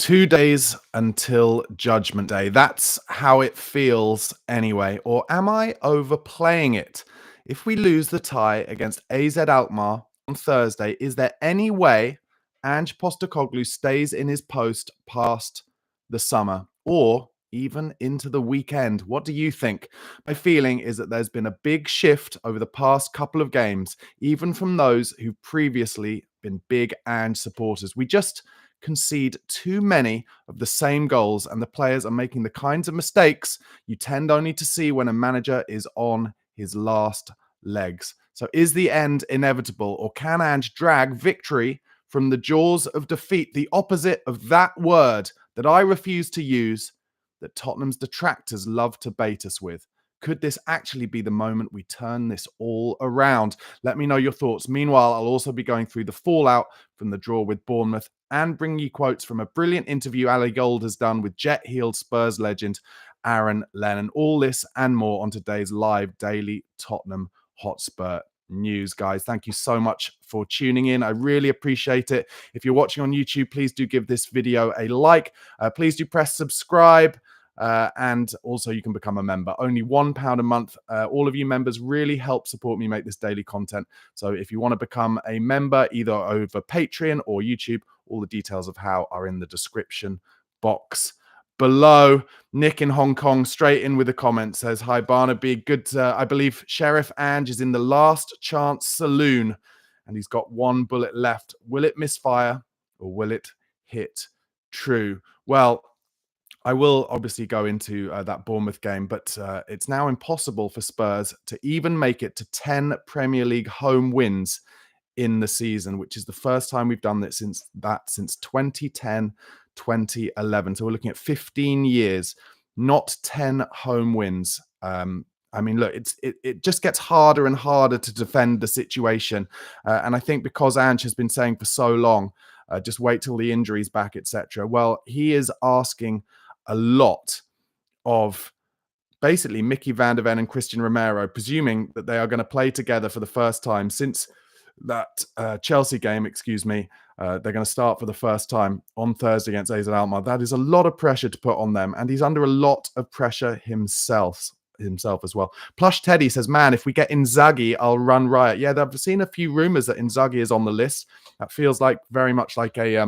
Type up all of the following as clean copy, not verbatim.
2 days until Judgment Day. That's how it feels anyway. Or am I overplaying it? If we lose the tie against AZ Alkmaar on Thursday, is there any way Ange Postecoglou stays in his post past the summer or even into the weekend? What do you think? My feeling is that there's been a big shift over the past couple of games, even from those who've previously been big Ange supporters. We just concede too many of the same goals, and the players are making the kinds of mistakes you tend only to see when a manager is on his last legs. So is the end inevitable, or can Ange drag victory from the jaws of defeat, the opposite of that word that I refuse to use, that Tottenham's detractors love to bait us with? Could this actually be the moment we turn this all around? Let me know your thoughts. Meanwhile, I'll also be going through the fallout from the draw with Bournemouth and bring you quotes from a brilliant interview Ali Gold has done with jet-heeled Spurs legend Aaron Lennon. All this and more on today's live Daily Tottenham Hotspur news, guys. Thank you so much for tuning in. I really appreciate it. If you're watching on YouTube, please do give this video a like. Please do press subscribe. And also you can become a member. Only £1 a month. All of you members really help support me make this daily content. So if you want to become a member either over Patreon or YouTube, all the details of how are in the description box below. Nick in Hong Kong straight in with a comment says, hi Barnaby, good. I believe Sheriff Ange is in the last chance saloon and he's got one bullet left. Will it misfire or will it hit true? Well, I will obviously go into that Bournemouth game, but it's now impossible for Spurs to even make it to 10 Premier League home wins in the season, which is the first time we've done that since 2010, 2011. So we're looking at 15 years, not 10 home wins. I mean, look, it just gets harder and harder to defend the situation. And I think because Ange has been saying for so long, just wait till the injury's back, etc. Well, he is asking a lot of basically Mickey van der Ven and Christian Romero, presuming that they are going to play together for the first time since that Chelsea game, they're going to start for the first time on Thursday against AZ Alkmaar. That is a lot of pressure to put on them, and he's under a lot of pressure himself as well. Plush Teddy says, man, if we get Inzaghi, I'll run riot. Yeah, I've seen a few rumors that Inzaghi is on the list. That feels like very much like a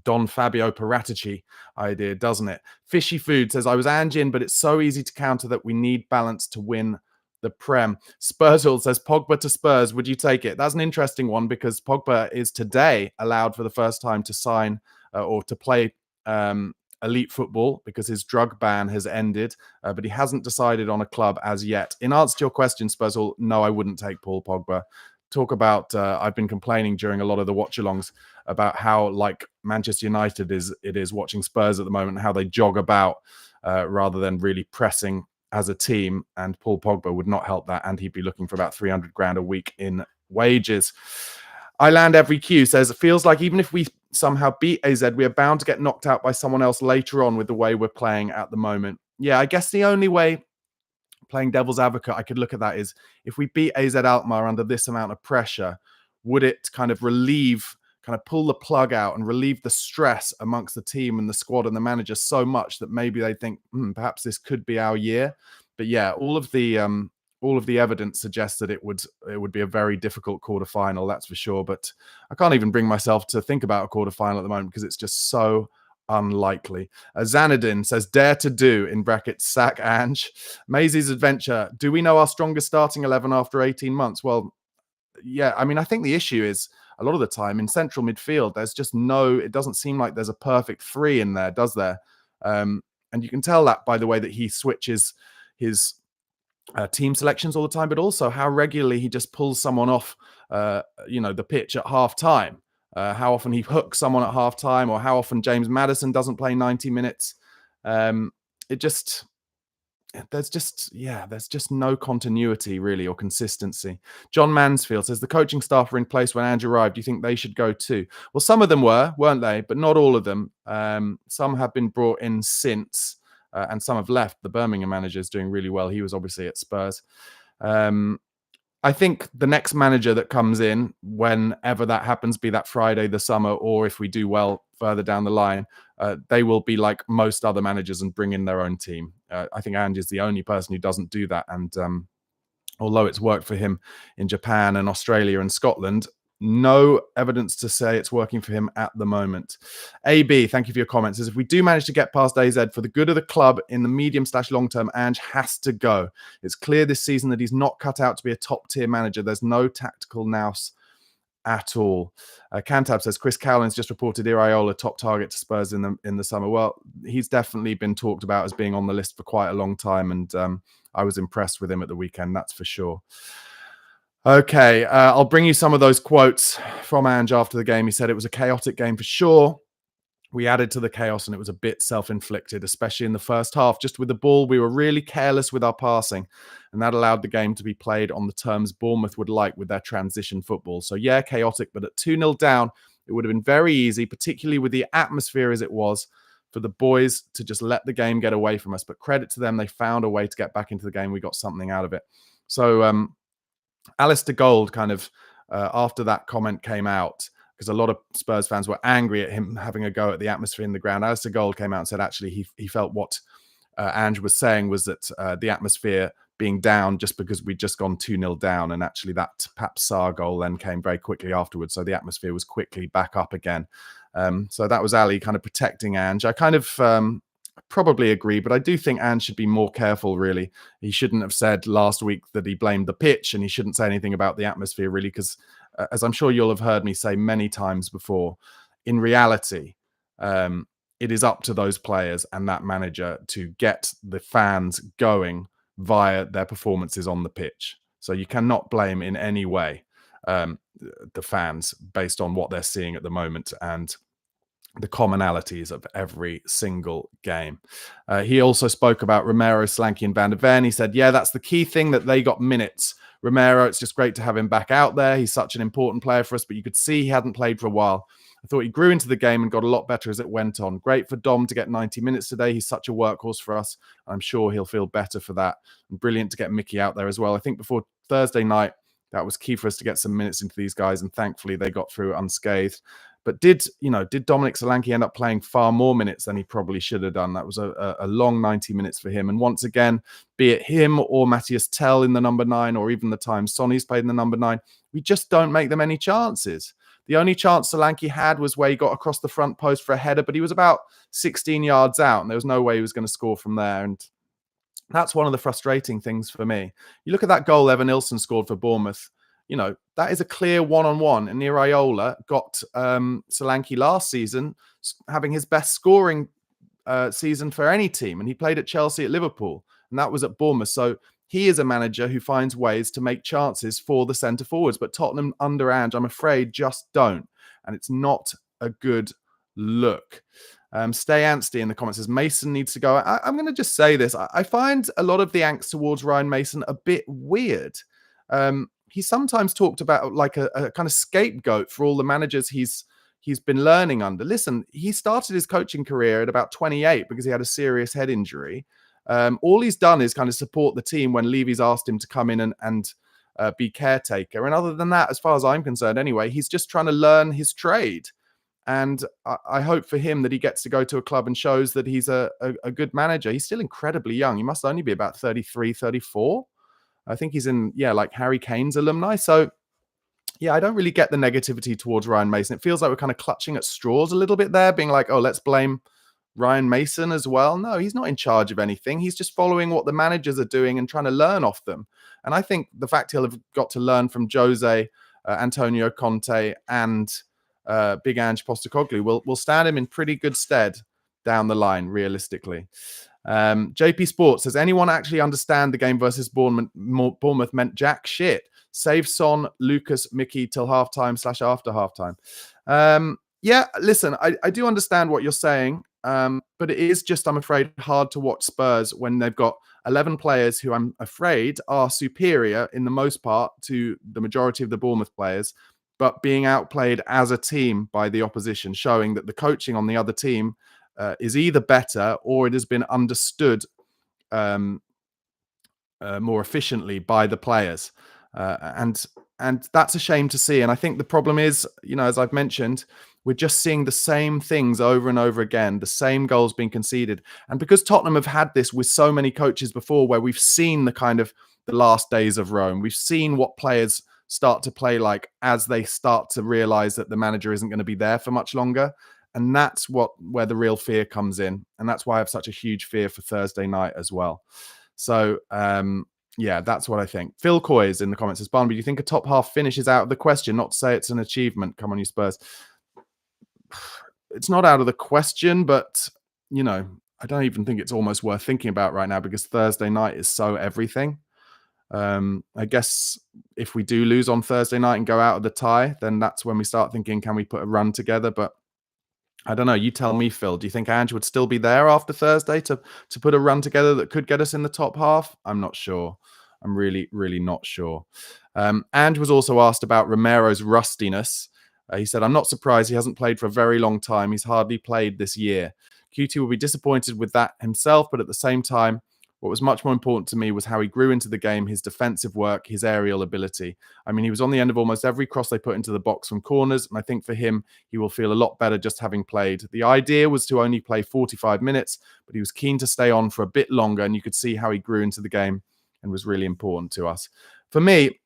Don Fabio Paratici idea, doesn't it? Fishy Food says, I was Ange in, but it's so easy to counter that we need balance to win the Prem. Spursall says, Pogba to Spurs, would you take it? That's an interesting one because Pogba is today allowed for the first time to sign or to play elite football because his drug ban has ended, but he hasn't decided on a club as yet. In answer to your question, Spursall, no, I wouldn't take Paul Pogba. Talk about, I've been complaining during a lot of the watch-alongs about how like Manchester United is watching Spurs at the moment, how they jog about rather than really pressing as a team. And Paul Pogba would not help that, and he'd be looking for about 300 grand a week in wages. I land every Q says, it feels like even if we somehow beat AZ, we are bound to get knocked out by someone else later on with the way we're playing at the moment. Yeah, I guess the only way, playing devil's advocate, I could look at that is if we beat AZ Alkmaar under this amount of pressure, would it kind of pull the plug out and relieve the stress amongst the team and the squad and the manager so much that maybe they think perhaps this could be our year. But yeah, all of the evidence suggests that it would be a very difficult quarterfinal, that's for sure. But I can't even bring myself to think about a quarterfinal at the moment because it's just so unlikely. Xanadin says, dare to do, in brackets, sack Ange. Maisie's adventure. Do we know our strongest starting 11 after 18 months? Well, yeah, I mean, I think the issue is a lot of the time in central midfield, there's just it doesn't seem like there's a perfect three in there, does there? And you can tell that by the way that he switches his team selections all the time, but also how regularly he just pulls someone off, the pitch at half time. How often he hooks someone at half time, or how often James Maddison doesn't play 90 minutes. There's just no continuity really or consistency. John Mansfield says, the coaching staff were in place when Ange arrived. Do you think they should go too? Well, some of them weren't they? But not all of them. Some have been brought in since, and some have left. The Birmingham manager is doing really well. He was obviously at Spurs. I think the next manager that comes in, whenever that happens, be that Friday, the summer, or if we do well further down the line, they will be like most other managers and bring in their own team. I think Ange is the only person who doesn't do that. And although it's worked for him in Japan and Australia and Scotland, no evidence to say it's working for him at the moment. AB, thank you for your comments. Says if we do manage to get past AZ for the good of the club in the medium/long term, Ange has to go. It's clear this season that he's not cut out to be a top tier manager. There's no tactical nous at all. Cantab says Chris Cowlins just reported Iraola top target to Spurs in the summer. Well, he's definitely been talked about as being on the list for quite a long time, and I was impressed with him at the weekend, that's for sure. Okay, I'll bring you some of those quotes from Ange after the game. He said it was a chaotic game for sure. We added to the chaos and it was a bit self-inflicted, especially in the first half. Just with the ball, we were really careless with our passing, and that allowed the game to be played on the terms Bournemouth would like with their transition football. So yeah, chaotic, but at 2-0 down, it would have been very easy, particularly with the atmosphere as it was, for the boys to just let the game get away from us. But credit to them, they found a way to get back into the game. We got something out of it. So Alistair Gold kind of, after that comment came out, because a lot of Spurs fans were angry at him having a go at the atmosphere in the ground, Alistair Gold came out and said actually he felt what Ange was saying was that the atmosphere being down just because we'd just gone 2-0 down, and actually that Pap Sarr goal then came very quickly afterwards, so the atmosphere was quickly back up again. So that was Ali kind of protecting Ange. I kind of probably agree, but I do think Ange should be more careful, really. He shouldn't have said last week that he blamed the pitch, and he shouldn't say anything about the atmosphere, really, because as I'm sure you'll have heard me say many times before, in reality, it is up to those players and that manager to get the fans going via their performances on the pitch. So you cannot blame in any way the fans based on what they're seeing at the moment and the commonalities of every single game. He also spoke about Romero, Solanke and Van de Ven. He said, yeah, that's the key thing, that they got minutes. Romero, it's just great to have him back out there. He's such an important player for us, but you could see he hadn't played for a while. I thought he grew into the game and got a lot better as it went on. Great for Dom to get 90 minutes today. He's such a workhorse for us. I'm sure he'll feel better for that. And brilliant to get Mickey out there as well. I think before Thursday night, that was key for us to get some minutes into these guys, and thankfully they got through unscathed. But did Dominic Solanke end up playing far more minutes than he probably should have done? That was a long 90 minutes for him. And once again, be it him or Matthias Tell in the number 9, or even the time Sonny's played in the number 9, we just don't make them any chances. The only chance Solanke had was where he got across the front post for a header, but he was about 16 yards out, and there was no way he was going to score from there. And that's one of the frustrating things for me. You look at that goal Evan Nilsson scored for Bournemouth. That is a clear one-on-one. And Iraola got Solanke last season having his best scoring season for any team. And he played at Chelsea, at Liverpool, and that was at Bournemouth. So he is a manager who finds ways to make chances for the centre forwards. But Tottenham under Ange, I'm afraid, just don't. And it's not a good look. Stay Ansty in the comments says Mason needs to go. I'm going to just say this. I find a lot of the angst towards Ryan Mason a bit weird. He sometimes talked about like a kind of scapegoat for all the managers he's been learning under. Listen, he started his coaching career at about 28 because he had a serious head injury. All he's done is kind of support the team when Levy's asked him to come in and be caretaker. And other than that, as far as I'm concerned anyway, he's just trying to learn his trade. And I hope for him that he gets to go to a club and shows that he's a good manager. He's still incredibly young. He must only be about 33, 34. I think he's in, like Harry Kane's alumni. So, I don't really get the negativity towards Ryan Mason. It feels like we're kind of clutching at straws a little bit there, being like, oh, let's blame Ryan Mason as well. No, he's not in charge of anything. He's just following what the managers are doing and trying to learn off them. And I think the fact he'll have got to learn from Jose, Antonio Conte, and Big Ange Postecoglou will stand him in pretty good stead down the line, realistically. JP Sports says, anyone actually understand the game versus Bournemouth meant jack shit? Save Son, Lucas, Mickey till halftime / after halftime. Listen, I do understand what you're saying, but it is just, I'm afraid, hard to watch Spurs when they've got 11 players who I'm afraid are superior in the most part to the majority of the Bournemouth players, but being outplayed as a team by the opposition, showing that the coaching on the other team is either better or it has been understood more efficiently by the players. And that's a shame to see. And I think the problem is, as I've mentioned, we're just seeing the same things over and over again, the same goals being conceded. And because Tottenham have had this with so many coaches before, where we've seen the kind of the last days of Rome, we've seen what players start to play like as they start to realize that the manager isn't going to be there for much longer. And that's where the real fear comes in. And that's why I have such a huge fear for Thursday night as well. So, yeah, that's what I think. Phil Coy is in the comments says, Barnaby, do you think a top half finish is out of the question? Not to say it's an achievement. Come on, you Spurs. It's not out of the question, but, I don't even think it's almost worth thinking about right now because Thursday night is so everything. I guess if we do lose on Thursday night and go out of the tie, then that's when we start thinking, can we put a run together? But I don't know. You tell me, Phil. Do you think Ange would still be there after Thursday to put a run together that could get us in the top half? I'm not sure. I'm really, really not sure. Ange was also asked about Romero's rustiness. He said, I'm not surprised he hasn't played for a very long time. He's hardly played this year. QT will be disappointed with that himself, but at the same time, what was much more important to me was how he grew into the game, his defensive work, his aerial ability. I mean, he was on the end of almost every cross they put into the box from corners, and I think for him, he will feel a lot better just having played. The idea was to only play 45 minutes, but he was keen to stay on for a bit longer, and you could see how he grew into the game and was really important to us. For me,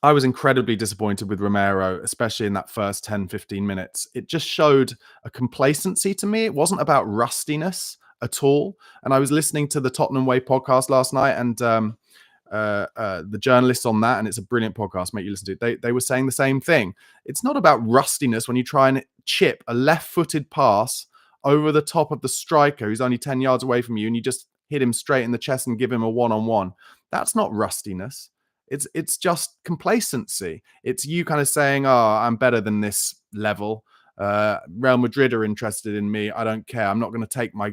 I was incredibly disappointed with Romero, especially in that first 10, 15 minutes. It just showed a complacency to me. It wasn't about rustiness at all. And I was listening to the Tottenham Way podcast last night, and the journalists on that, and it's a brilliant podcast, mate, you listen to it. They were saying the same thing. It's not about rustiness when you try and chip a left-footed pass over the top of the striker who's only 10 yards away from you, and you just hit him straight in the chest and give him a one-on-one. That's not rustiness. It's just complacency. It's you kind of saying, "Oh, I'm better than this level. Real Madrid are interested in me. I don't care. I'm not going to take my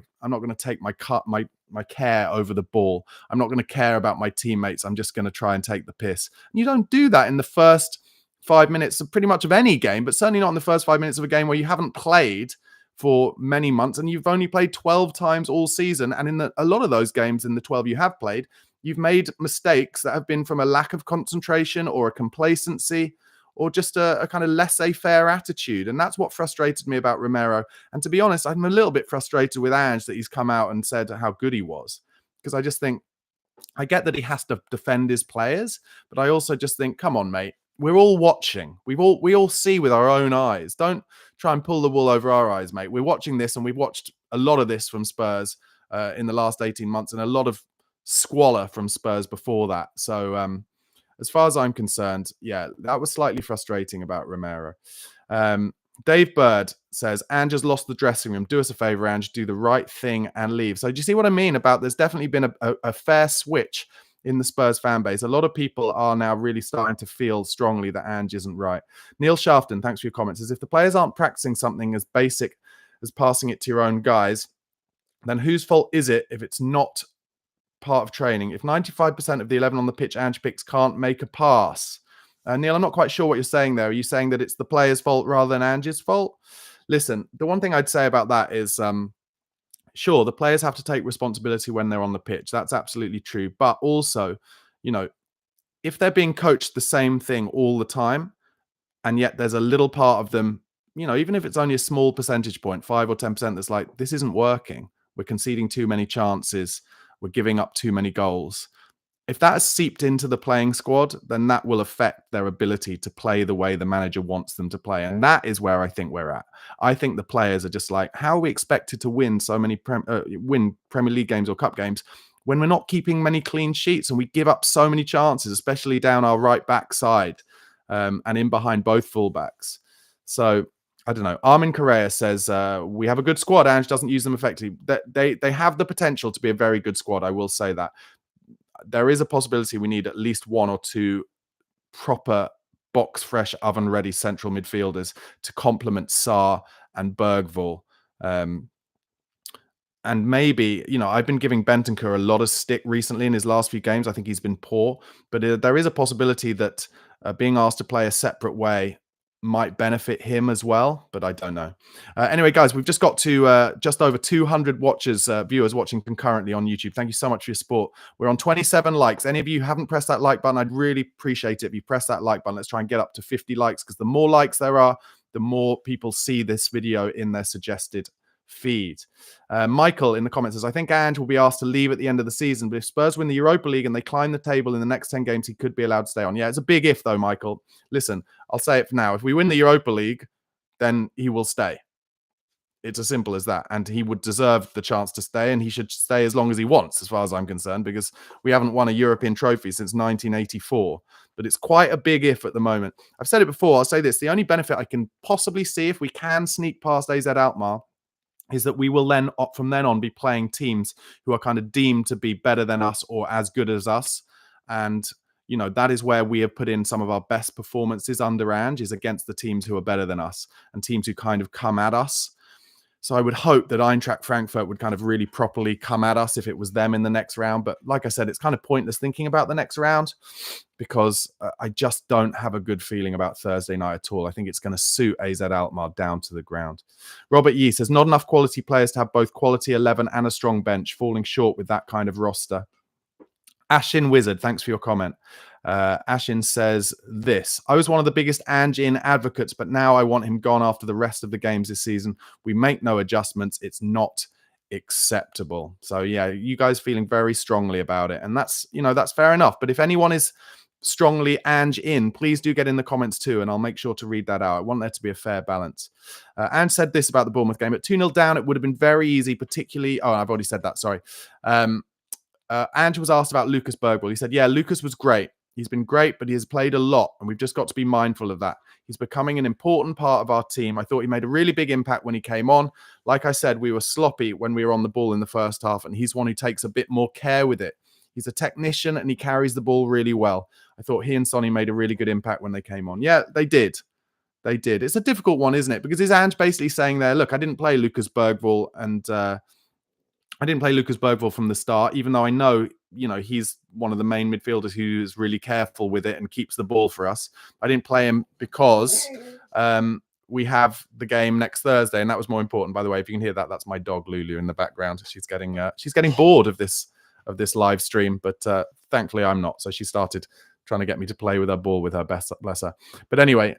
care over the ball. I'm not going to care about my teammates. I'm just going to try and take the piss." And you don't do that in the first 5 minutes of pretty much of any game, but certainly not in the first 5 minutes of a game where you haven't played for many months and you've only played 12 times all season. And in a lot of those games, in the 12 you have played, you've made mistakes that have been from a lack of concentration or a complacency or just a kind of laissez-faire attitude. And that's what frustrated me about Romero. And to be honest, I'm a little bit frustrated with Ange that he's come out and said how good he was. Because I just think, I get that he has to defend his players, but I also just think, come on, mate. We're all watching. We all see with our own eyes. Don't try and pull the wool over our eyes, mate. We're watching this, and we've watched a lot of this from Spurs in the last 18 months, and a lot of squalor from Spurs before that. So as far as I'm concerned, yeah, that was slightly frustrating about Romero. Dave Bird says, Ange has lost the dressing room. Do us a favor, Ange, do the right thing and leave. So do you see what I mean about there's definitely been a fair switch in the Spurs fan base. A lot of people are now really starting to feel strongly that Ange isn't right. Neil Shafton, thanks for your comments, says, if the players aren't practicing something as basic as passing it to your own guys, then whose fault is it if it's not part of training? If 95% of the 11 on the pitch Ange picks can't make a pass. Neil, I'm not quite sure what you're saying there. Are you saying that it's the player's fault rather than Ange's fault? Listen, the one thing I'd say about that is, sure, the players have to take responsibility when they're on the pitch. That's absolutely true. But also, if they're being coached the same thing all the time, and yet there's a little part of them, even if it's only a small percentage point, 5 or 10%, that's like, this isn't working. We're conceding too many chances. We're giving up too many goals. If that has seeped into the playing squad, then that will affect their ability to play the way the manager wants them to play. And that is where I think we're at. I think the players are just like, how are we expected to win so many win Premier League games or cup games when we're not keeping many clean sheets and we give up so many chances, especially down our right back side and in behind both fullbacks? So I don't know. Armin Correa says, we have a good squad. Ange doesn't use them effectively. They have the potential to be a very good squad. I will say that. There is a possibility we need at least one or two proper box fresh, oven ready central midfielders to complement Sarr and Bergvall. And maybe, I've been giving Bentancur a lot of stick recently in his last few games. I think he's been poor, but there is a possibility that being asked to play a separate way might benefit him as well, but I don't know. Anyway, guys, we've just got to just over 200 viewers watching concurrently on YouTube. Thank you so much for your support. We're on 27 likes. Any of you who haven't pressed that like button, I'd really appreciate it if you press that like button. Let's try and get up to 50 likes, because the more likes there are, the more people see this video in their suggested feed. Michael in the comments says, I think Ange will be asked to leave at the end of the season, but if Spurs win the Europa League and they climb the table in the next 10 games, he could be allowed to stay on. Yeah, it's a big if though, Michael. Listen, I'll say it for now. If we win the Europa League, then he will stay. It's as simple as that. And he would deserve the chance to stay, and he should stay as long as he wants, as far as I'm concerned, because we haven't won a European trophy since 1984. But it's quite a big if at the moment. I've said it before, I'll say this. The only benefit I can possibly see if we can sneak past AZ Alkmaar is that we will then, from then on, be playing teams who are kind of deemed to be better than us or as good as us. And, you know, that is where we have put in some of our best performances under Ange, is against the teams who are better than us and teams who kind of come at us. So I would hope that Eintracht Frankfurt would kind of really properly come at us if it was them in the next round. But like I said, it's kind of pointless thinking about the next round, because I just don't have a good feeling about Thursday night at all. I think it's going to suit AZ Alkmaar down to the ground. Robert Yee says, not enough quality players to have both quality 11 and a strong bench, falling short with that kind of roster. Ashin Wizard, thanks for your comment. Ashin says this: I was one of the biggest Ange in advocates, but now I want him gone after the rest of the games this season. We make no adjustments. It's not acceptable. So yeah, you guys feeling very strongly about it, and that's, you know, that's fair enough. But if anyone is strongly Ange in, please do get in the comments too, and I'll make sure to read that out. I want there to be a fair balance. Ange said this about the Bournemouth game: at 2-0 down, it would have been very easy, particularly. Oh, I've already said that. Sorry. Ange was asked about Lucas Bergwall. He said, yeah, Lucas was great. He's been great, but he has played a lot, and we've just got to be mindful of that. He's becoming an important part of our team. I thought he made a really big impact when he came on. Like I said, we were sloppy when we were on the ball in the first half, and he's one who takes a bit more care with it. He's a technician, and he carries the ball really well. I thought he and Sonny made a really good impact when they came on. Yeah, they did. They did. It's a difficult one, isn't it? Because is Ange basically saying there, look, I didn't play Lucas Bergwall, and I didn't play Lucas Bergwall from the start, even though I know, you know, he's one of the main midfielders who's really careful with it and keeps the ball for us. I didn't play him because we have the game next Thursday, and that was more important. By the way, if you can hear that, that's my dog Lulu in the background. She's getting bored of this live stream, but thankfully I'm not. So she started trying to get me to play with her ball with her, bless her. But anyway,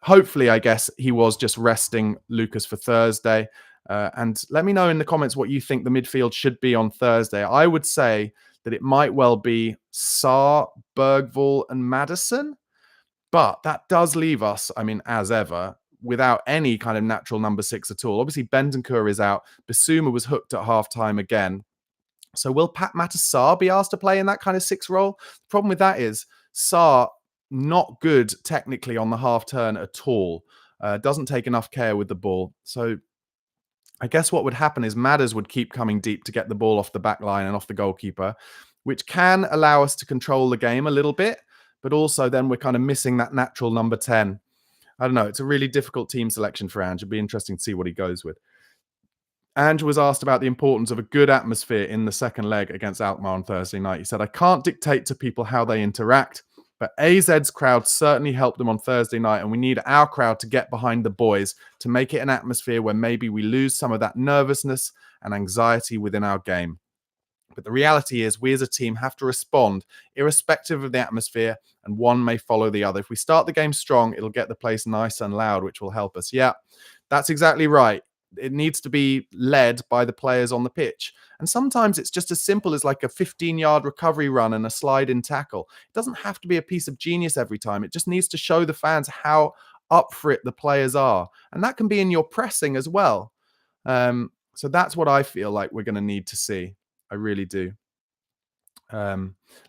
hopefully, I guess he was just resting Lucas for Thursday. And let me know in the comments what you think the midfield should be on Thursday. I would say that it might well be Sarr, Bergvall, and Maddison. But that does leave us, I mean, as ever, without any kind of natural number 6 at all. Obviously, Bentancur is out. Bissouma was hooked at half-time again. So will Pat Sarr be asked to play in that kind of 6 role? The problem with that is Sarr, not good technically on the half-turn at all. Doesn't take enough care with the ball. So I guess what would happen is Madders would keep coming deep to get the ball off the back line and off the goalkeeper, which can allow us to control the game a little bit, but also then we're kind of missing that natural number 10. I don't know. It's a really difficult team selection for Ange. It'd be interesting to see what he goes with. Ange was asked about the importance of a good atmosphere in the second leg against Alkmaar on Thursday night. He said, I can't dictate to people how they interact, but AZ's crowd certainly helped them on Thursday night, and we need our crowd to get behind the boys to make it an atmosphere where maybe we lose some of that nervousness and anxiety within our game. But the reality is we as a team have to respond irrespective of the atmosphere, and one may follow the other. If we start the game strong, it'll get the place nice and loud, which will help us. Yeah, that's exactly right. It needs to be led by the players on the pitch. And sometimes it's just as simple as like a 15-yard recovery run and a slide-in tackle. It doesn't have to be a piece of genius every time. It just needs to show the fans how up for it the players are. And that can be in your pressing as well. So that's what I feel like we're going to need to see. I really do.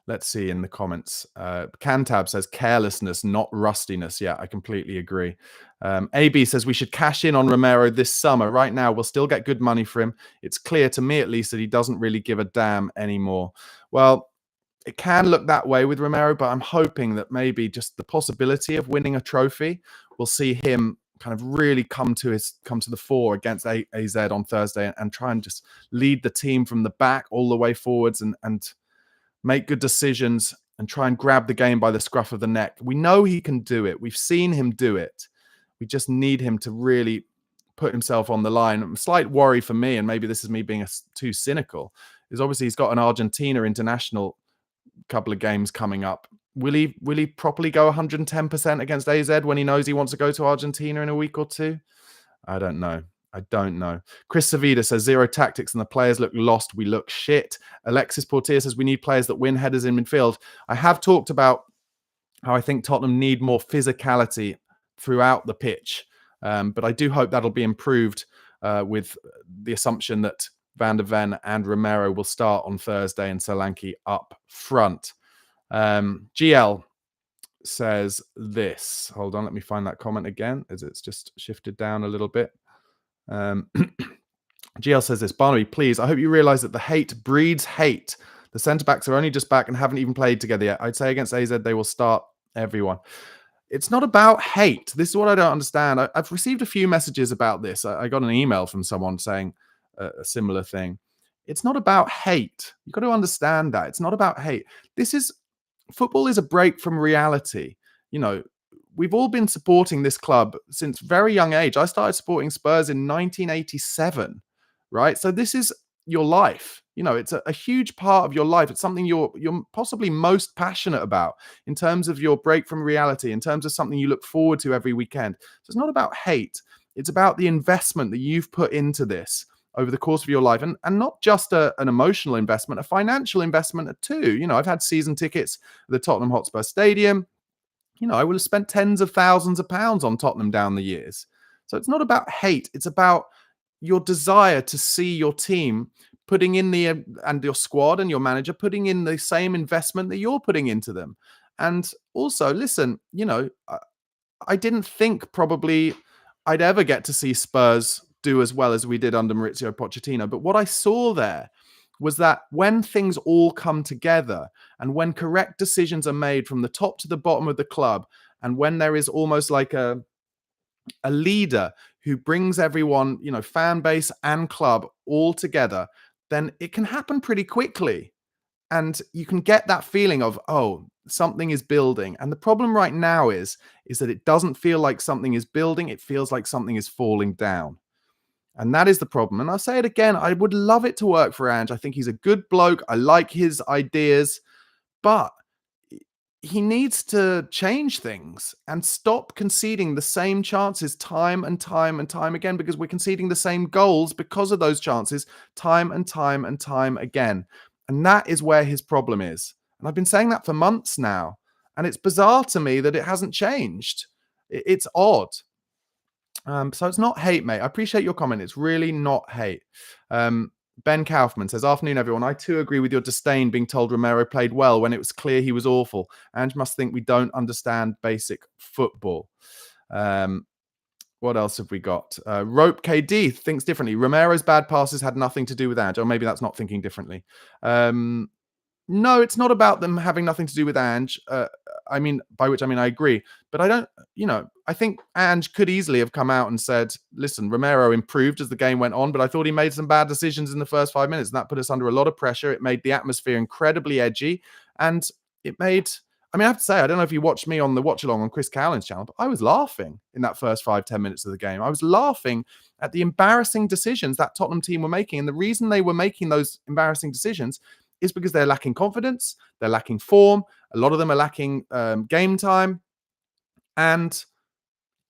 Let's see in the comments. Cantab says carelessness, not rustiness. Yeah, I completely agree. AB says we should cash in on Romero this summer. Right now, we'll still get good money for him. It's clear to me, at least, that he doesn't really give a damn anymore. Well, it can look that way with Romero, but I'm hoping that maybe just the possibility of winning a trophy will see him kind of really come to the fore against AZ on Thursday and try and just lead the team from the back all the way forwards and make good decisions and try and grab the game by the scruff of the neck. We know he can do it. We've seen him do it. We just need him to really put himself on the line. A slight worry for me, and maybe this is me being too cynical, is obviously he's got an Argentina international couple of games coming up. Will he properly go 110% against AZ when he knows he wants to go to Argentina in a week or two? I don't know. I don't know. Chris Savida says zero tactics and the players look lost. We look shit. Alexis Portier says we need players that win headers in midfield. I have talked about how I think Tottenham need more physicality throughout the pitch. But I do hope that'll be improved with the assumption that Van der Ven and Romero will start on Thursday and Solanke up front. GL says this. Hold on, let me find that comment again, as it's just shifted down a little bit. GL says this. Barnaby, please, I hope you realise that the hate breeds hate. The centre-backs are only just back and haven't even played together yet. I'd say against AZ, they will start everyone. It's not about hate. This is what I don't understand. I've received a few messages about this. I got an email from someone saying a similar thing. It's not about hate. You've got to understand that. It's not about hate. Football is a break from reality. You know, we've all been supporting this club since very young age. I started supporting Spurs in 1987, right? So this is your life. You know, it's a huge part of your life. It's something you're possibly most passionate about in terms of your break from reality, in terms of something you look forward to every weekend. So it's not about hate. It's about the investment that you've put into this over the course of your life, and not just an emotional investment, a financial investment too. You know, I've had season tickets at the Tottenham Hotspur Stadium. You know, I would have spent tens of thousands of pounds on Tottenham down the years. So it's not about hate. It's about your desire to see your team putting in and your squad and your manager putting in the same investment that you're putting into them. And also, listen, you know, I didn't think probably I'd ever get to see Spurs do as well as we did under Maurizio Pochettino. But what I saw there was that when things all come together and when correct decisions are made from the top to the bottom of the club, and when there is almost like a leader who brings everyone, you know, fan base and club all together, then it can happen pretty quickly. And you can get that feeling of, oh, something is building. And the problem right now is that it doesn't feel like something is building. It feels like something is falling down. And that is the problem. And I'll say it again, I would love it to work for Ange. I think he's a good bloke. I like his ideas. But he needs to change things and stop conceding the same chances time and time and time again, because we're conceding the same goals because of those chances time and time and time again. And that is where his problem is. And I've been saying that for months now. And it's bizarre to me that it hasn't changed. It's odd. So it's not hate, mate. I appreciate your comment. It's really not hate. Ben Kaufman says, afternoon, everyone. I too agree with your disdain being told Romero played well when it was clear he was awful. Ange must think we don't understand basic football. What else have we got? Rope KD thinks differently. Romero's bad passes had nothing to do with Ange. Or maybe that's not thinking differently. No, it's not about them having nothing to do with Ange. I mean, by which I mean I agree. But I don't, you know, I think Ange could easily have come out and said, listen, Romero improved as the game went on, but I thought he made some bad decisions in the first 5 minutes, and that put us under a lot of pressure. It made the atmosphere incredibly edgy, and it made, I mean, I have to say, I don't know if you watched me on the watch along on Chris Cowlin's channel, but I was laughing in that first 5-10 minutes of the game. I was laughing at the embarrassing decisions that Tottenham team were making. And the reason they were making those embarrassing decisions is because they're lacking confidence, they're lacking form, a lot of them are lacking game time. And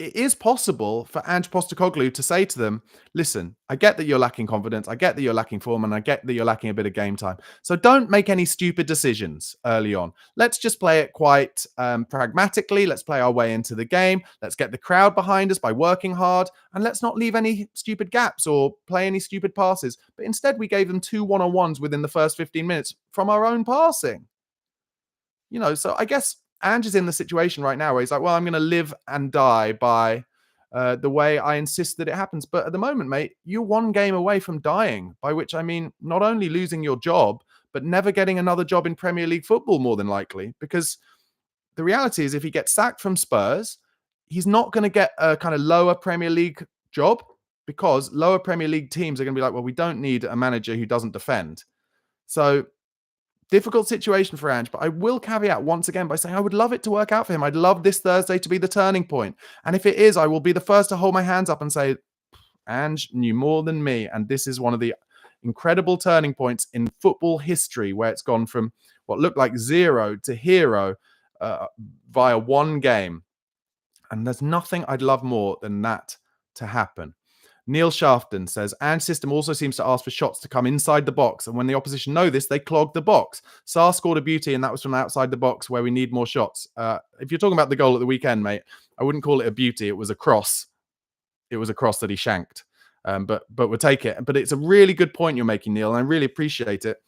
it is possible for Ange Postecoglou to say to them, listen, I get that you're lacking confidence, I get that you're lacking form, and I get that you're lacking a bit of game time. So don't make any stupid decisions early on. Let's just play it quite pragmatically. Let's play our way into the game. Let's get the crowd behind us by working hard, and let's not leave any stupid gaps or play any stupid passes. But instead, we gave them 2 one-on-ones within the first 15 minutes from our own passing. You know, so I guess Ange is in the situation right now where he's like, well, I'm going to live and die by the way I insist that it happens. But at the moment, mate, you're one game away from dying, by which I mean not only losing your job, but never getting another job in Premier League football, more than likely. Because the reality is if he gets sacked from Spurs, he's not going to get a kind of lower Premier League job, because lower Premier League teams are going to be like, well, we don't need a manager who doesn't defend. So Difficult situation for Ange, but I will caveat once again by saying I would love it to work out for him. I'd love this Thursday to be the turning point. And if it is, I will be the first to hold my hands up and say, Ange knew more than me. And this is one of the incredible turning points in football history where it's gone from what looked like zero to hero via one game. And there's nothing I'd love more than that to happen. Neil Shafton says, Ange's system also seems to ask for shots to come inside the box. And when the opposition know this, they clog the box. Sarr scored a beauty, and that was from outside the box where we need more shots. If you're talking about the goal at the weekend, mate, I wouldn't call it a beauty. It was a cross. It was a cross that he shanked. But we'll take it. But it's a really good point you're making, Neil, and I really appreciate it.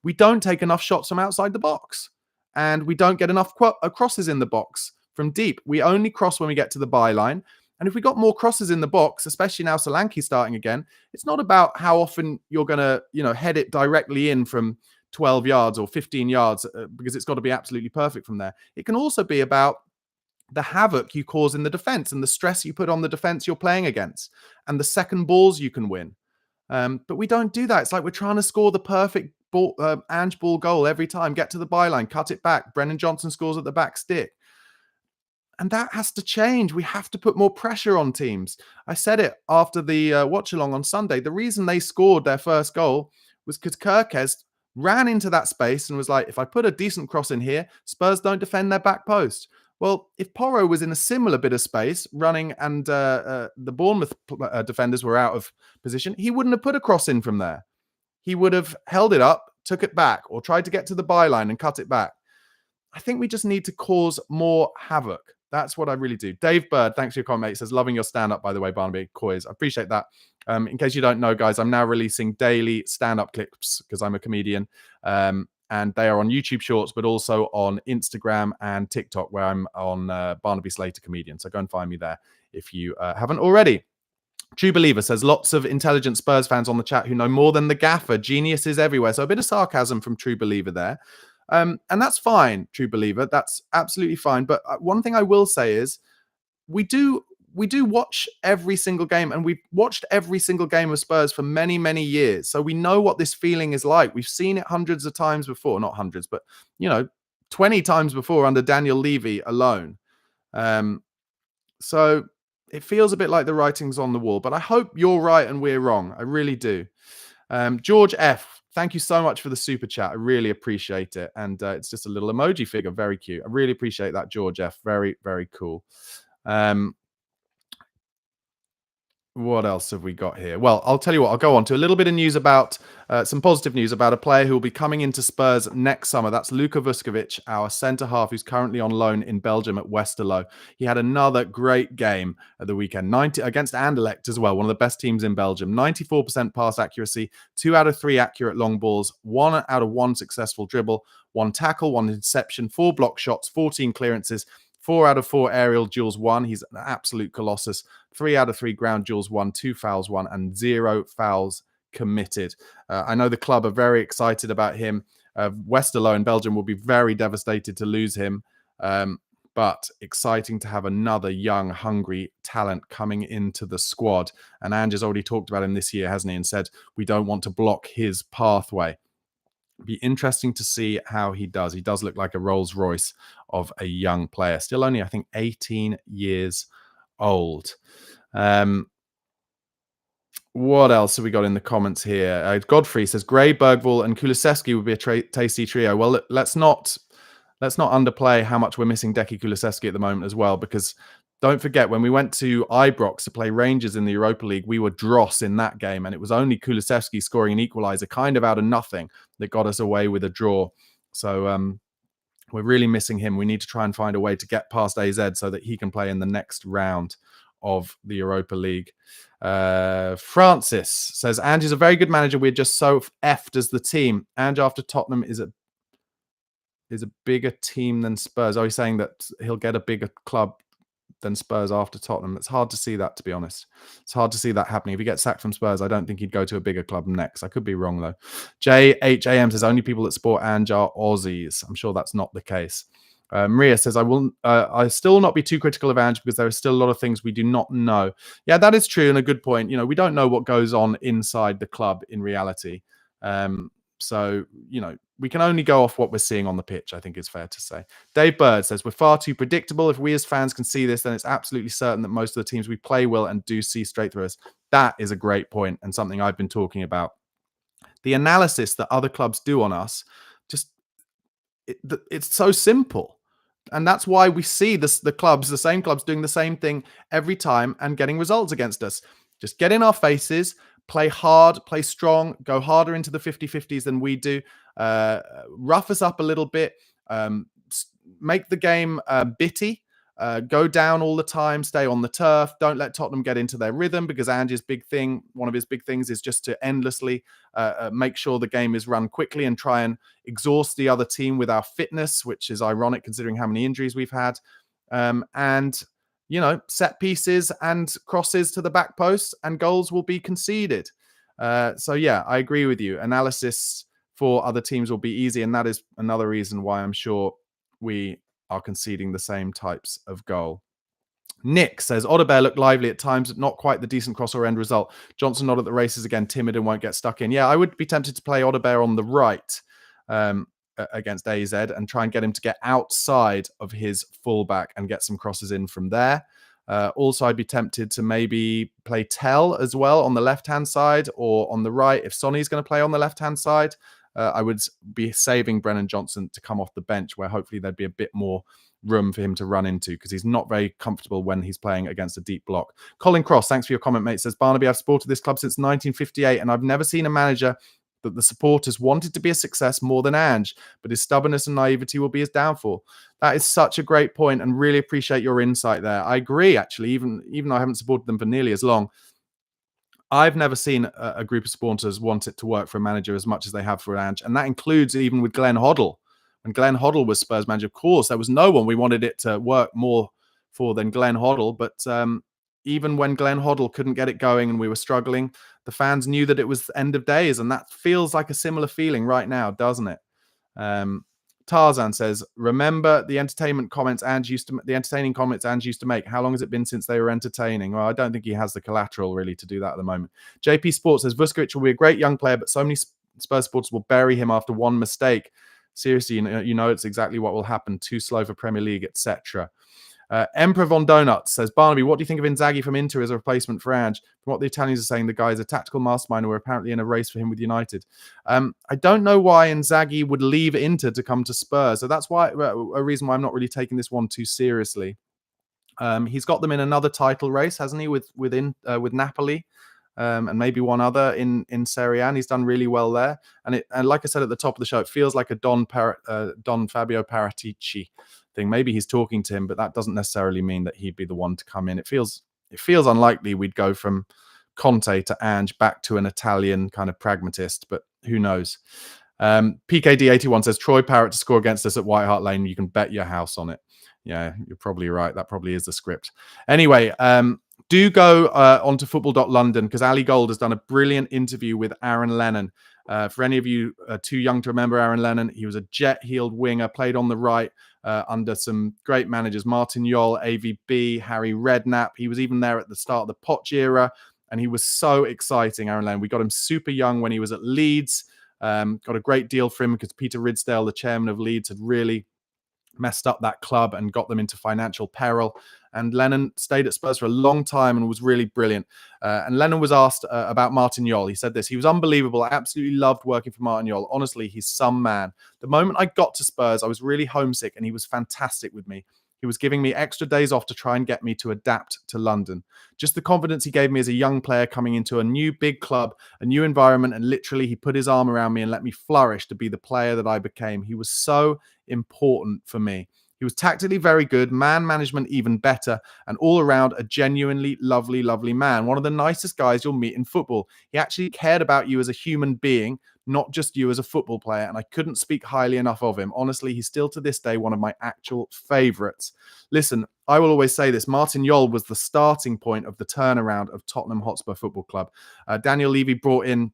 We don't take enough shots from outside the box. And we don't get enough crosses in the box from deep. We only cross when we get to the byline. And if we got more crosses in the box, especially now Solanke starting again, it's not about how often you're going to, head it directly in from 12 yards or 15 yards because it's got to be absolutely perfect from there. It can also be about the havoc you cause in the defense and the stress you put on the defense you're playing against and the second balls you can win. But we don't do that. It's like we're trying to score the perfect Ange ball goal every time, get to the byline, cut it back. Brennan Johnson scores at the back stick. And that has to change. We have to put more pressure on teams. I said it after the watch-along on Sunday. The reason they scored their first goal was because Kirkes ran into that space and was like, if I put a decent cross in here, Spurs don't defend their back post. Well, if Porro was in a similar bit of space running and the Bournemouth defenders were out of position, he wouldn't have put a cross in from there. He would have held it up, took it back, or tried to get to the byline and cut it back. I think we just need to cause more havoc. That's what I really do. Dave Bird, thanks for your comment. He says, loving your stand-up, by the way, Barnaby. Coys. I appreciate that. In case you don't know, guys, I'm now releasing daily stand-up clips because I'm a comedian. And they are on YouTube Shorts, but also on Instagram and TikTok, where I'm on Barnaby Slater Comedian. So go and find me there if you haven't already. True Believer says, lots of intelligent Spurs fans on the chat who know more than the gaffer. Geniuses everywhere. So a bit of sarcasm from True Believer there. And that's fine, True Believer. That's absolutely fine. But one thing I will say is we do watch every single game, and we've watched every single game of Spurs for many, many years. So we know what this feeling is like. We've seen it hundreds of times before. Not hundreds, but, 20 times before under Daniel Levy alone. So it feels a bit like the writing's on the wall. But I hope you're right and we're wrong. I really do. George F., thank you so much for the super chat. I really appreciate it. And it's just a little emoji figure. Very cute. I really appreciate that, George F. Very, very cool. What else have we got here? Well, I'll tell you what, I'll go on to a little bit of news about some positive news about a player who will be coming into Spurs next summer. That's Luka Vuskovic, our centre-half, who's currently on loan in Belgium at Westerlo. He had another great game at the weekend, 90 against Anderlecht as well, one of the best teams in Belgium. 94% pass accuracy, 2 out of 3 accurate long balls, 1 out of 1 successful dribble, 1 tackle, 1 interception, 4 block shots, 14 clearances, 4 out of 4 aerial duels won. He's an absolute colossus. 3 out of 3 ground duels won, 2 fouls won, and 0 fouls committed. I know the club are very excited about him. Westerlo in Belgium will be very devastated to lose him. But exciting to have another young, hungry talent coming into the squad. And Ange has already talked about him this year, hasn't he? And said, we don't want to block his pathway. Be interesting to see how he does. He does look like a Rolls Royce of a young player. Still only, I think, 18 years old. What else have we got in the comments here? Godfrey says, Gray, Bergvall and Kulusevski would be a tasty trio. Well, let's not underplay how much we're missing Decky Kulusevski at the moment as well, because don't forget, when we went to Ibrox to play Rangers in the Europa League, we were dross in that game, and it was only Kulusevski scoring an equaliser kind of out of nothing that got us away with a draw. So we're really missing him. We need to try and find a way to get past AZ so that he can play in the next round of the Europa League. Francis says, Ange is a very good manager. We're just so effed as the team. Ange after Tottenham is a bigger team than Spurs. Are you saying that he'll get a bigger club than Spurs after Tottenham? It's hard to see that, to be honest. It's hard to see that happening. If he gets sacked from Spurs, I don't think he'd go to a bigger club next. I could be wrong, though. JHAM says, only people that support Ange are Aussies. I'm sure that's not the case. Maria says, I still not be too critical of Ange because there are still a lot of things we do not know. Yeah, that is true and a good point. We don't know what goes on inside the club in reality. So, we can only go off what we're seeing on the pitch, I think it's fair to say. Dave Bird says, we're far too predictable. If we as fans can see this, then it's absolutely certain that most of the teams we play will and do see straight through us. That is a great point and something I've been talking about. The analysis that other clubs do on us, just it's so simple. And that's why we see the same clubs doing the same thing every time and getting results against us. Just get in our faces, play hard, play strong, go harder into the 50-50s than we do, rough us up a little bit, make the game bitty, go down all the time, stay on the turf. Don't let Tottenham get into their rhythm, because Ange's one of his big things is just to endlessly make sure the game is run quickly and try and exhaust the other team with our fitness, which is ironic considering how many injuries we've had. And set pieces and crosses to the back post and goals will be conceded. So yeah, I agree with you. Analysis for other teams will be easy, and that is another reason why I'm sure we are conceding the same types of goal. Nick says, Odebear looked lively at times, but not quite the decent cross or end result. Johnson not at the races again, timid and won't get stuck in. Yeah, I would be tempted to play Odebear on the right against AZ and try and get him to get outside of his fullback and get some crosses in from there. Also, I'd be tempted to maybe play Tell as well on the left-hand side or on the right. If Sonny's going to play on the left-hand side, I would be saving Brennan Johnson to come off the bench, where hopefully there'd be a bit more room for him to run into, because he's not very comfortable when he's playing against a deep block. Colin Cross, thanks for your comment, mate, says, Barnaby, I've supported this club since 1958, and I've never seen a manager that the supporters wanted to be a success more than Ange, but his stubbornness and naivety will be his downfall. That is such a great point, and really appreciate your insight there. I agree, actually, even though I haven't supported them for nearly as long. I've never seen a group of supporters want it to work for a manager as much as they have for Ange. And that includes even with Glenn Hoddle. When Glenn Hoddle was Spurs manager, of course, there was no one we wanted it to work more for than Glenn Hoddle. But even when Glenn Hoddle couldn't get it going and we were struggling, the fans knew that it was the end of days. And that feels like a similar feeling right now, doesn't it? Tarzan says, remember the entertaining comments Ange used to make. How long has it been since they were entertaining? Well, I don't think he has the collateral really to do that at the moment. JP Sports says, Vuskovic will be a great young player, but so many Spurs supporters will bury him after one mistake. Seriously, it's exactly what will happen. Too slow for Premier League, etc. Emperor Von Donuts says, Barnaby, what do you think of Inzaghi from Inter as a replacement for Ange? From what the Italians are saying, the guy is a tactical mastermind and we're apparently in a race for him with United. I don't know why Inzaghi would leave Inter to come to Spurs. So that's why a reason why I'm not really taking this one too seriously. He's got them in another title race, hasn't he, with Napoli? And maybe one other in Serie A, and he's done really well there. And like I said at the top of the show, it feels like a Don Fabio Paratici thing. Maybe he's talking to him, but that doesn't necessarily mean that he'd be the one to come in. It feels unlikely we'd go from Conte to Ange back to an Italian kind of pragmatist, but who knows? PKD81 says, Troy Parrott to score against us at White Hart Lane. You can bet your house on it. Yeah, you're probably right. That probably is the script. Anyway, do go onto football.london, because Ali Gold has done a brilliant interview with Aaron Lennon. For any of you too young to remember Aaron Lennon, he was a jet-heeled winger, played on the right under some great managers, Martin Jol, AVB, Harry Redknapp. He was even there at the start of the Poch era, and he was so exciting, Aaron Lennon. We got him super young when he was at Leeds. Got a great deal for him because Peter Ridsdale, the chairman of Leeds, had really messed up that club and got them into financial peril. And Lennon stayed at Spurs for a long time and was really brilliant. And Lennon was asked about Martin Jol. He said this: he was unbelievable. I absolutely loved working for Martin Jol. Honestly, he's some man. The moment I got to Spurs, I was really homesick and he was fantastic with me. He was giving me extra days off to try and get me to adapt to London. Just the confidence he gave me as a young player coming into a new big club, a new environment, and literally he put his arm around me and let me flourish to be the player that I became. He was so important for me. He was tactically very good, man management even better, and all around a genuinely lovely, lovely man. One of the nicest guys you'll meet in football. He actually cared about you as a human being, not just you as a football player, and I couldn't speak highly enough of him. Honestly, he's still to this day one of my actual favourites. Listen, I will always say this: Martin Jol was the starting point of the turnaround of Tottenham Hotspur Football Club. Daniel Levy brought in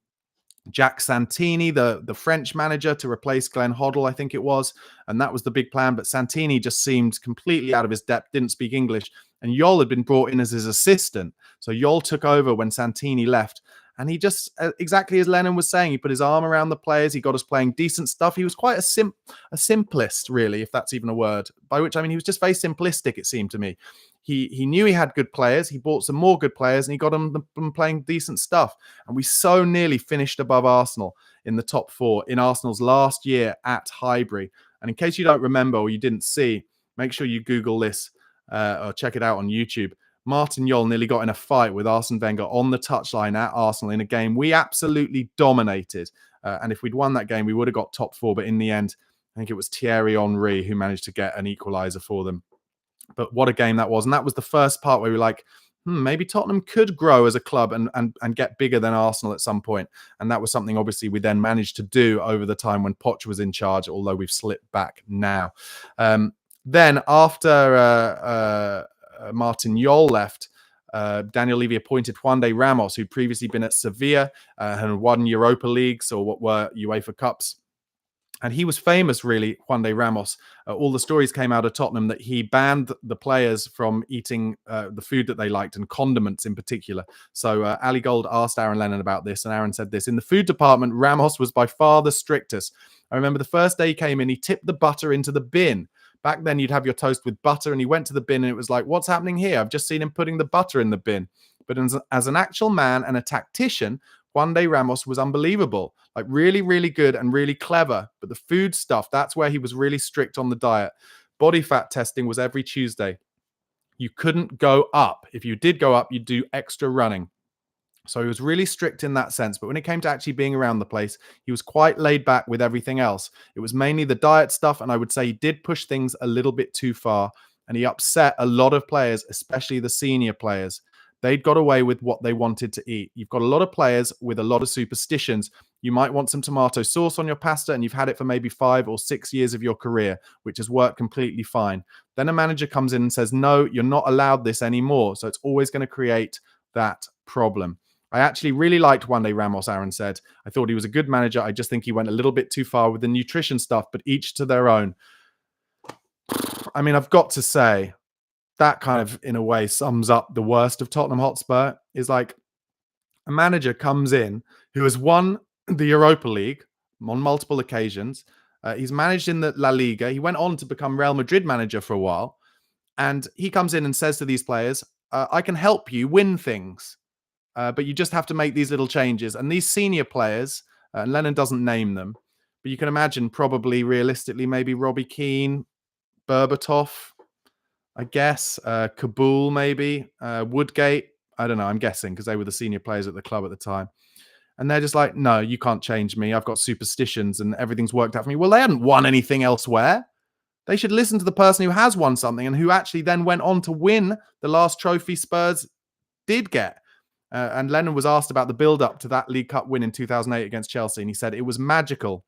Jack Santini, the French manager, to replace Glenn Hoddle, I think it was. And that was the big plan. But Santini just seemed completely out of his depth, didn't speak English. And Jol had been brought in as his assistant. So Jol took over when Santini left. And he just, exactly as Lennon was saying, he put his arm around the players. He got us playing decent stuff. He was quite a simplist, really, if that's even a word. By which I mean he was just very simplistic, it seemed to me. He knew he had good players. He bought some more good players, and he got them playing decent stuff. And we so nearly finished above Arsenal in the top four in Arsenal's last year at Highbury. And in case you don't remember or you didn't see, make sure you Google this or check it out on YouTube. Martin Jol nearly got in a fight with Arsene Wenger on the touchline at Arsenal in a game we absolutely dominated. And if we'd won that game, we would have got top four. But in the end, I think it was Thierry Henry who managed to get an equaliser for them. But what a game that was. And that was the first part where we were like, maybe Tottenham could grow as a club and get bigger than Arsenal at some point. And that was something, obviously, we then managed to do over the time when Poch was in charge, although we've slipped back now. Then after Martin Jol left, Daniel Levy appointed Juan de Ramos, who'd previously been at Sevilla and won Europa Leagues, or what were UEFA Cups. And he was famous, really, Juan de Ramos. All the stories came out of Tottenham that he banned the players from eating the food that they liked, and condiments in particular. So Ali Gold asked Aaron Lennon about this, and Aaron said this: in the food department, Ramos was by far the strictest. I remember the first day he came in, he tipped the butter into the bin. Back then, you'd have your toast with butter, and he went to the bin, and it was like, what's happening here? I've just seen him putting the butter in the bin. But as an actual man and a tactician, Juan de Ramos was unbelievable, like really, really good and really clever. But the food stuff, that's where he was really strict on the diet. Body fat testing was every Tuesday. You couldn't go up. If you did go up, you'd do extra running. So he was really strict in that sense. But when it came to actually being around the place, he was quite laid back with everything else. It was mainly the diet stuff. And I would say he did push things a little bit too far. And he upset a lot of players, especially the senior players. They'd got away with what they wanted to eat. You've got a lot of players with a lot of superstitions. You might want some tomato sauce on your pasta, and you've had it for maybe 5 or 6 years of your career, which has worked completely fine. Then a manager comes in and says, no, you're not allowed this anymore. So it's always going to create that problem. I actually really liked Juan de Ramos, Aaron said. I thought he was a good manager. I just think he went a little bit too far with the nutrition stuff, but each to their own. I mean, I've got to say, that kind of, in a way, sums up the worst of Tottenham Hotspur. Is like a manager comes in who has won the Europa League on multiple occasions. He's managed in the La Liga. He went on to become Real Madrid manager for a while. And he comes in and says to these players, I can help you win things, but you just have to make these little changes. And these senior players, and Lennon doesn't name them, but you can imagine probably realistically maybe Robbie Keane, Berbatov, I guess, Kabul maybe, Woodgate. I don't know, I'm guessing, because they were the senior players at the club at the time. And they're just like, no, you can't change me. I've got superstitions and everything's worked out for me. Well, they hadn't won anything elsewhere. They should listen to the person who has won something and who actually then went on to win the last trophy Spurs did get. And Lennon was asked about the build-up to that League Cup win in 2008 against Chelsea, and he said it was magical.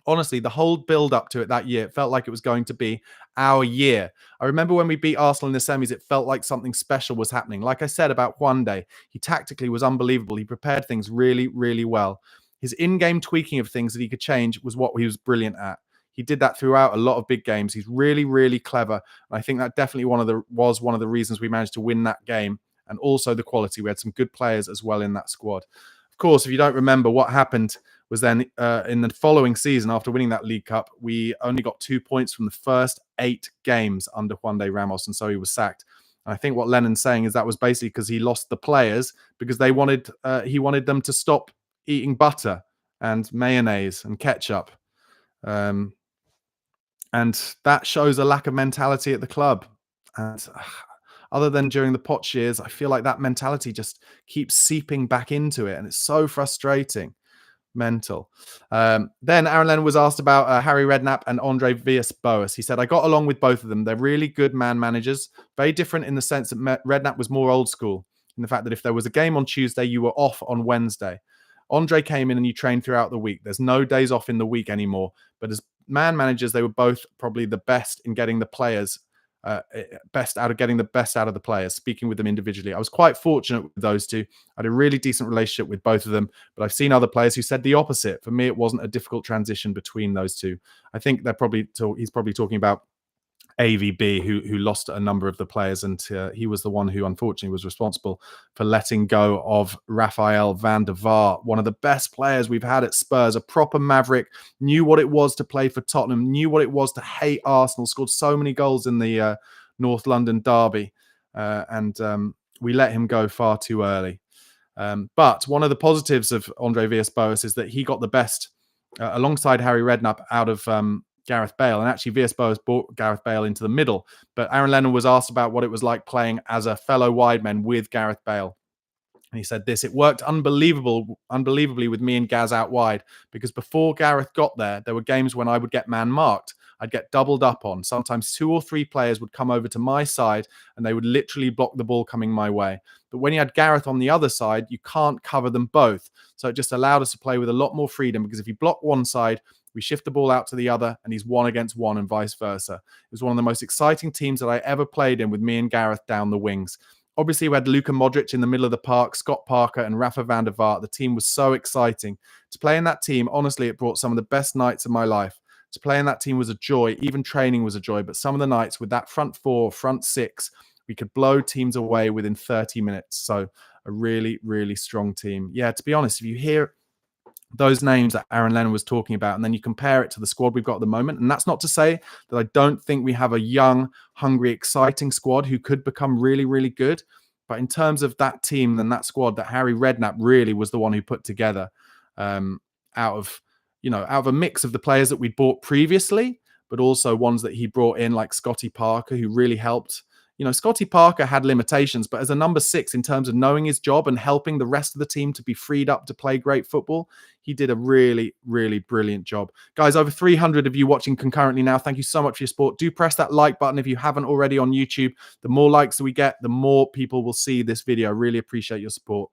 Honestly, the whole build-up to it that year, it felt like it was going to be our year. I remember when we beat Arsenal in the semis, it felt like something special was happening. Like I said about Juan de, he tactically was unbelievable. He prepared things really, really well. His in-game tweaking of things that he could change was what he was brilliant at. He did that throughout a lot of big games. He's really, really clever. And I think that definitely was one of the reasons we managed to win that game. And also the quality. We had some good players as well in that squad. Of course, if you don't remember, what happened was then in the following season, after winning that League Cup, we only got 2 points from the first 8 games under Juan de Ramos, and so he was sacked. And I think what Lennon's saying is that was basically because he lost the players because he wanted them to stop eating butter and mayonnaise and ketchup. And that shows a lack of mentality at the club. And other than during the Poch years, I feel like that mentality just keeps seeping back into it, and it's so frustrating. Mental. Then Aaron Lennon was asked about Harry Redknapp and Andre Villas-Boas. He said, I got along with both of them. They're really good man managers. Very different in the sense that Redknapp was more old school, in the fact that if there was a game on Tuesday, you were off on Wednesday. Andre came in and you trained throughout the week. There's no days off in the week anymore. But as man managers, they were both probably the best in getting the players best out of the players, speaking with them individually. I was quite fortunate with those two. I had a really decent relationship with both of them, but I've seen other players who said the opposite. For me, it wasn't a difficult transition between those two. I think he's probably talking about AVB, who lost a number of the players, and he was the one who unfortunately was responsible for letting go of Rafael van der Vaart, one of the best players we've had at Spurs, a proper maverick, knew what it was to play for Tottenham, knew what it was to hate Arsenal, scored so many goals in the North London derby, and we let him go far too early. But one of the positives of Andre Villas-Boas is that he got the best, alongside Harry Redknapp, out of Gareth Bale. And actually, Villas-Boas brought Gareth Bale into the middle. But Aaron Lennon was asked about what it was like playing as a fellow wide man with Gareth Bale. And he said this: it worked unbelievably with me and Gaz out wide, because before Gareth got there were games when I would get man marked. I'd get doubled up on. Sometimes 2 or 3 players would come over to my side and they would literally block the ball coming my way. But when you had Gareth on the other side, you can't cover them both. So it just allowed us to play with a lot more freedom, because if you block one side, we shift the ball out to the other and he's 1 against 1 and vice versa. It was one of the most exciting teams that I ever played in, with me and Gareth down the wings. Obviously, we had Luka Modric in the middle of the park, Scott Parker and Rafa van der Vaart. The team was so exciting. To play in that team, honestly, it brought some of the best nights of my life. To play in that team was a joy. Even training was a joy. But some of the nights with that front 4, front 6, we could blow teams away within 30 minutes. So a really, really strong team. Yeah, to be honest, if you hear those names that Aaron Lennon was talking about, and then you compare it to the squad we've got at the moment, and that's not to say that I don't think we have a young, hungry, exciting squad who could become really, really good. But in terms of that team and that squad that Harry Redknapp really was the one who put together, out of a mix of the players that we'd bought previously, but also ones that he brought in, like Scotty Parker, who really helped. Scotty Parker had limitations, but as a number 6, in terms of knowing his job and helping the rest of the team to be freed up to play great football, he did a really, really brilliant job. Guys, over 300 of you watching concurrently now. Thank you so much for your support. Do press that like button if you haven't already on YouTube. The more likes that we get, the more people will see this video. Really appreciate your support.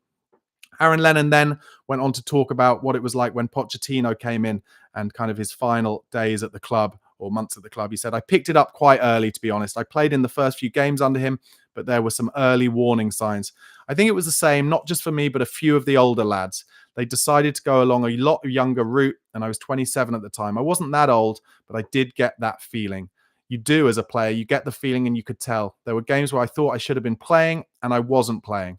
Aaron Lennon then went on to talk about what it was like when Pochettino came in and kind of his final days at the club, or months at the club. He said, I picked it up quite early, to be honest. I played in the first few games under him, but there were some early warning signs. I think it was the same, not just for me, but a few of the older lads. They decided to go along a lot younger route, and I was 27 at the time. I wasn't that old, but I did get that feeling. You do as a player, you get the feeling, and you could tell. There were games where I thought I should have been playing, and I wasn't playing.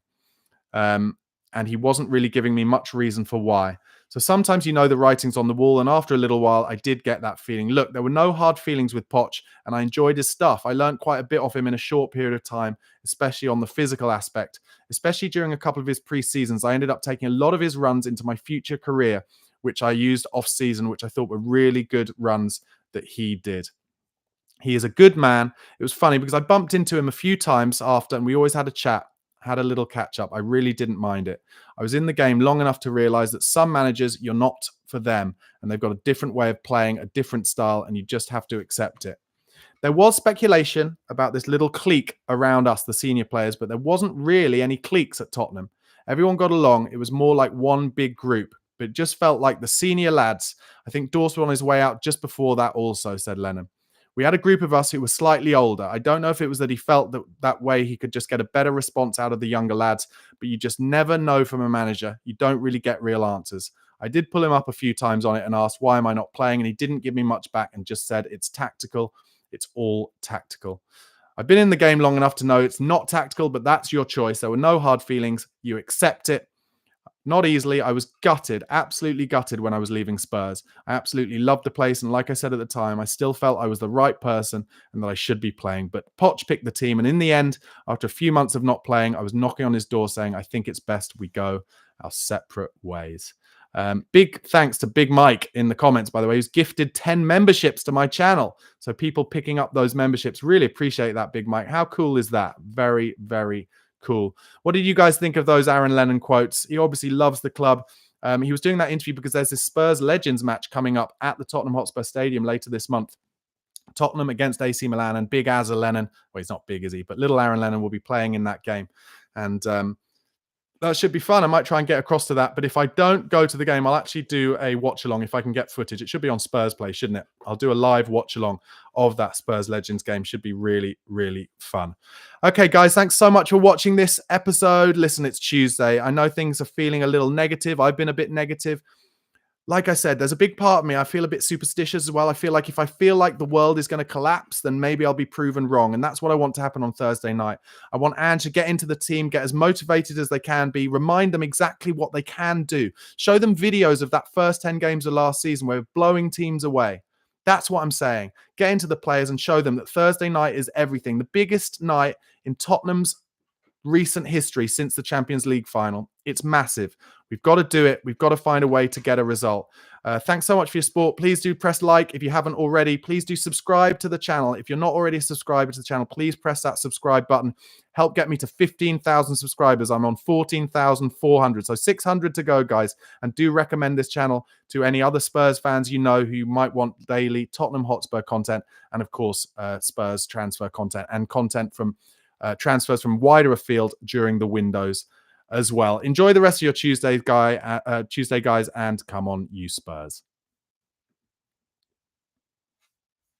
And he wasn't really giving me much reason for why. So sometimes the writing's on the wall, and after a little while, I did get that feeling. Look, there were no hard feelings with Poch, and I enjoyed his stuff. I learned quite a bit off him in a short period of time, especially on the physical aspect. Especially during a couple of his pre-seasons, I ended up taking a lot of his runs into my future career, which I used off-season, which I thought were really good runs that he did. He is a good man. It was funny because I bumped into him a few times after, and we always had a chat. Had a little catch up. I really didn't mind it. I was in the game long enough to realize that some managers, you're not for them, and they've got a different way of playing, a different style, and you just have to accept it. There was speculation about this little clique around us, the senior players, but there wasn't really any cliques at Tottenham. Everyone got along. It was more like one big group, but it just felt like the senior lads. I think Dorse was on his way out just before that also, said Lennon. We had a group of us who were slightly older. I don't know if it was that he felt that way he could just get a better response out of the younger lads, but you just never know from a manager. You don't really get real answers. I did pull him up a few times on it and asked, why am I not playing? And he didn't give me much back and just said, it's tactical. It's all tactical. I've been in the game long enough to know it's not tactical, but that's your choice. There were no hard feelings. You accept it. Not easily. I was gutted, absolutely gutted when I was leaving Spurs. I absolutely loved the place. And like I said at the time, I still felt I was the right person and that I should be playing. But Poch picked the team. And in the end, after a few months of not playing, I was knocking on his door saying, I think it's best we go our separate ways. Big thanks to Big Mike in the comments, by the way, who's gifted 10 memberships to my channel. So people picking up those memberships, really appreciate that, Big Mike. How cool is that? Very, very cool. What did you guys think of those Aaron Lennon quotes? He obviously loves the club. He was doing that interview because there's this Spurs Legends match coming up at the Tottenham Hotspur Stadium later this month. Tottenham against AC Milan, and big Asa Lennon, well, he's not big, is he? But little Aaron Lennon will be playing in that game. And that should be fun. I might try and get across to that. But if I don't go to the game, I'll actually do a watch-along if I can get footage. It should be on Spurs Play, shouldn't it? I'll do a live watch-along of that Spurs Legends game. Should be really, really fun. Okay, guys, thanks so much for watching this episode. Listen, it's Tuesday. I know things are feeling a little negative. I've been a bit negative. like I said, there's a big part of me, I feel a bit superstitious as well. I feel like if I feel like the world is going to collapse, then maybe I'll be proven wrong. And that's what I want to happen on Thursday night. I want Ange to get into the team, get as motivated as they can be, remind them exactly what they can do, show them videos of that first 10 games of last season where we're blowing teams away. That's what I'm saying. Get into the players and show them that Thursday night is everything. The biggest night in Tottenham's recent history since the Champions League final. It's massive. We've got to do it. We've got to find a way to get a result. Thanks so much for your support. Please do press like if you haven't already. Please do subscribe to the channel. If you're not already a subscriber to the channel, please press that subscribe button. Help get me to 15,000 subscribers. I'm on 14,400. So 600 to go, guys. And do recommend this channel to any other Spurs fans you know who might want daily Tottenham Hotspur content. And of course, Spurs transfer content and content from transfers from wider afield during the windows as well. Enjoy the rest of your Tuesday, guys, and come on, you Spurs.